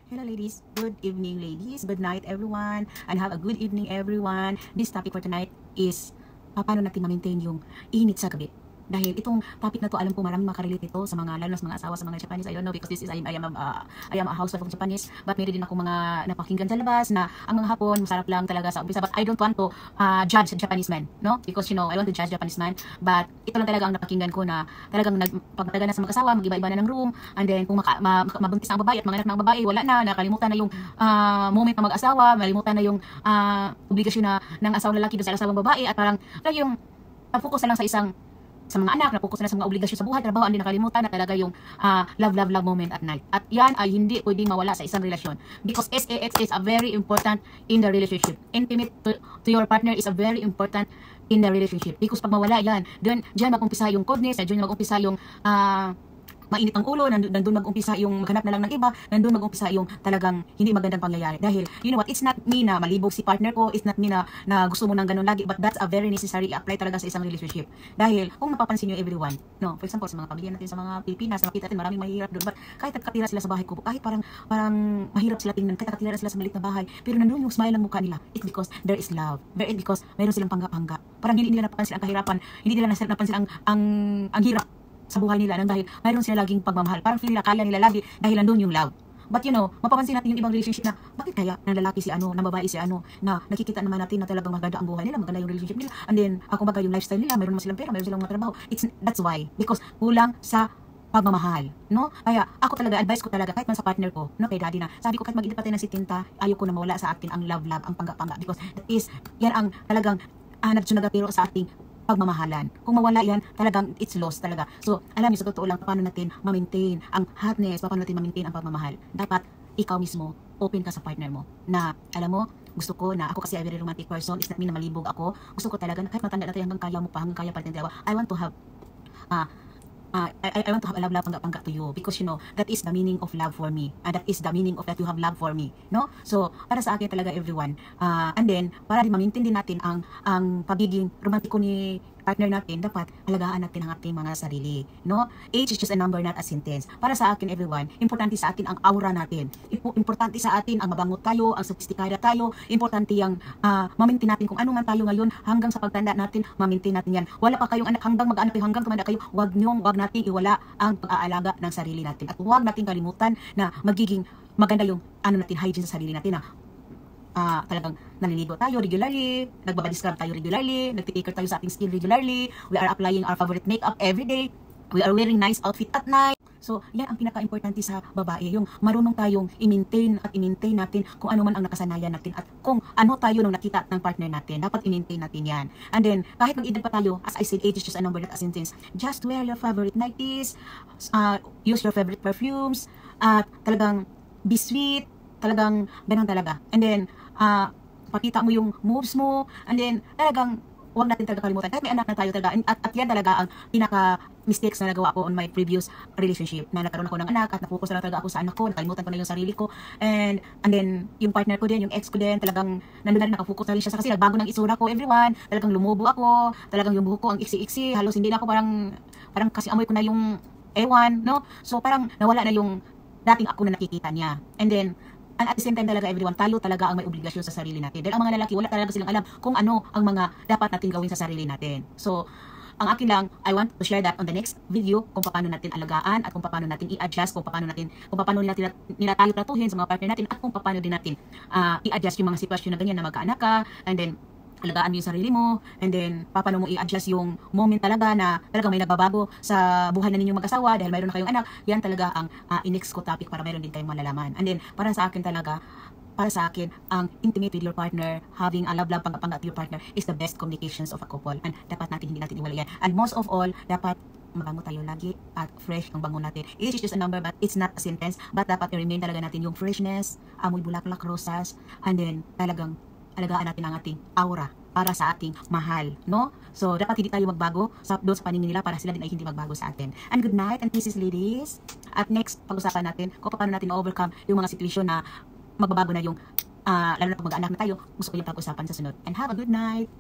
Hello ladies, good evening ladies, good night everyone, and have a good evening everyone. This topic for tonight is paano natin ma-maintain yung init sa gabi. Dahil itong topic na to, alam ko maraming makarelate ito sa mga, lalo na sa mga asawa sa mga Japanese. I don't know because this is, I am a housewife of Japanese, but meron din ako mga napakinggan sa labas na ang mga hapon, masarap lang talaga sa umpisa. But I don't want to judge Japanese men, no? Because you know, I want to judge Japanese men, but ito lang talaga ang napakinggan ko na talagang pagdaga na sa mag-asawa, mag-iba-iba na ng room, and then kung mabuntis ang babae at mga anak ng babae, wala na, nakalimutan na yung moment ng mag-asawa, malimutan na yung obligasyon na ng asawang lalaki doon sa asawang babae, at parang yung focus na lang sa mga anak, na-focus na sa mga obligasyon sa buhay, trabaho, hindi nakalimutan na talaga yung love moment at night. At yan ay hindi pwedeng mawala sa isang relasyon. Because sex is a very important in the relationship. Intimate to your partner is a very important in the relationship. Because pag mawala yan, dyan mag-umpisa yung coldness, dyan mag-umpisa yung mainit ang ulo, nandun mag-umpisa yung maghanap na lang ng iba, nandun mag-umpisa yung talagang hindi magandang pangyayari. Dahil, you know what, it's not me na malibog si partner ko, it's not me na gusto mo ng ganun lagi, but that's a very necessary i-apply talaga sa isang relationship. Dahil, kung mapapansin nyo everyone, no, for example, sa mga pamilya natin, sa mga Pilipinas, nakita natin maraming mahirap doon, but kahit nakatira sila sa bahay ko, kahit parang mahirap sila tingnan, kahit nakatira sila sa maliit na bahay, pero nandun yung smile ng mukha nila, it's because there is love, because mayroon silang panggap-panggap. Parang hindi nila napansin ang kahirapan, hindi nila napansin ang hirap sa buhay nila, nang dahil mayroon sila laging pagmamahal. Parang feel nila, kaya nila lagi dahil nandun yung love. But you know, mapapansin natin yung ibang relationship na bakit kaya ng lalaki si ano, ng babae si ano, na nakikita naman natin na talagang maganda ang buhay nila, maganda yung relationship nila, and then kumbaga yung lifestyle nila, mayroon mo silang pera, mayroon silang mga trabaho. That's why, because kulang sa pagmamahal, no? Kaya ako talaga, advice ko talaga, kahit man sa partner ko, no, kay daddy na, sabi ko kahit mag-edit pa tayo ng sitinta, ayoko na mawala sa atin ang love, ang pangga-pangga, because that is, yan ang talagang nagsunagatiro sa ating pagmamahalan. Kung mawala yan, talagang it's lost talaga. So, alam niyo, sa totoo lang, paano natin ma-maintain ang hotness, paano natin ma-maintain ang pagmamahal. Dapat, ikaw mismo, open ka sa partner mo. Na, alam mo, gusto ko na, ako kasi a very romantic person, it's not me na malibog ako. Gusto ko talaga, na kahit matanda na tayo hanggang kaya mo pa, hanggang kaya pa rin tayo. I want to have I want to have a love pangga to you, because you know that is the meaning of love for me, and that is the meaning of that you have love for me, no? So para sa akin talaga everyone, and then para din ma-maintain din natin ang pagiging romantiko ni partner natin, dapat alagaan natin ang ating mga sarili, no? Age is just a number, not a sentence. Para sa akin everyone, importante sa atin ang aura natin, importante sa atin ang mabango tayo, ang sophisticada tayo, importante yung ma-maintain natin kung ano man tayo ngayon hanggang sa pagtanda natin, ma-maintain natin yan. Wala pa kayong anak, hanggang mag-anak kayo, hanggang tumanda kayo, wag natin iwala ang pag-aalaga ng sarili natin, at wag natin kalimutan na magiging maganda yung natin, hygiene sa sarili natin, talagang naliligo tayo regularly, nagbabody scrub tayo regularly, nagtitake tayo sa ating skin regularly, we are applying our favorite makeup every day, we are wearing nice outfit at night. So, yan ang pinaka-importante sa babae, yung marunong tayong i-maintain natin kung ano man ang nakasanayan natin, at kung ano tayo nung nakita ng partner natin, dapat i-maintain natin yan. And then, kahit mag-edad pa tayo, as I said, age is just a number, not a sentence. Just wear your favorite nighties, use your favorite perfumes, at talagang be sweet, talagang ganun talaga. And then, pakita mo yung moves mo, and then talagang huwag natin talaga kalimutan, kahit may anak na tayo talaga, at yan talaga ang pinaka-mistakes na nagawa ko on my previous relationship, na nagkaroon ako ng anak at na-focus na lang talaga ako sa anak ko, nakalimutan ko na yung sarili ko, and then yung partner ko din, yung ex ko din, talagang nandun na rin, nakafocus na rin siya kasi nagbago ng itsura ko, everyone, talagang lumubo ako, talagang yung buhok ko ang iksi-iksi, halos hindi na ako parang kasi amoy ko na yung ewan, no? So parang nawala na yung dating ako na nakikita niya, and then at the same time talaga everyone, tayo talaga ang may obligasyon sa sarili natin. Dahil ang mga lalaki, wala talaga silang alam kung ano ang mga dapat natin gawin sa sarili natin. So, ang akin lang, I want to share that on the next video, kung paano natin alagaan, at kung paano natin i-adjust, kung paano nila tayo tratuhin sa mga partner natin, at kung paano din natin i-adjust yung mga sitwasyon na ganyan na magkaanak ka, and then alagaan mo yung sarili mo, and then paano mo i-adjust yung moment talaga na talagang may nagbabago sa buhay na ninyong mag-asawa dahil mayroon na kayong anak. Yan talaga ang next ko topic para mayroon din kayong malalaman. And then para sa akin, ang intimate with your partner, having a love pangga to your partner is the best communications of a couple, and dapat hindi natin iwala yan. And most of all, dapat mabango tayo lagi at fresh ang bango natin. It is just a number, but it's not a sentence, but dapat i-remain talaga natin yung freshness, amoy bulaklak, rosas, and then talagang alagaan natin ang ating aura para sa ating mahal, no? So, dapat hindi tayo magbago doon sa paningin nila para sila din ay hindi magbago sa atin. And good night and kisses, ladies. At next, pag-usapan natin kung paano natin ma-overcome yung mga sitwasyon na magbabago na yung, lalo na pag mag-anak na tayo, gusto ko yung pag-usapan sa sunod. And have a good night!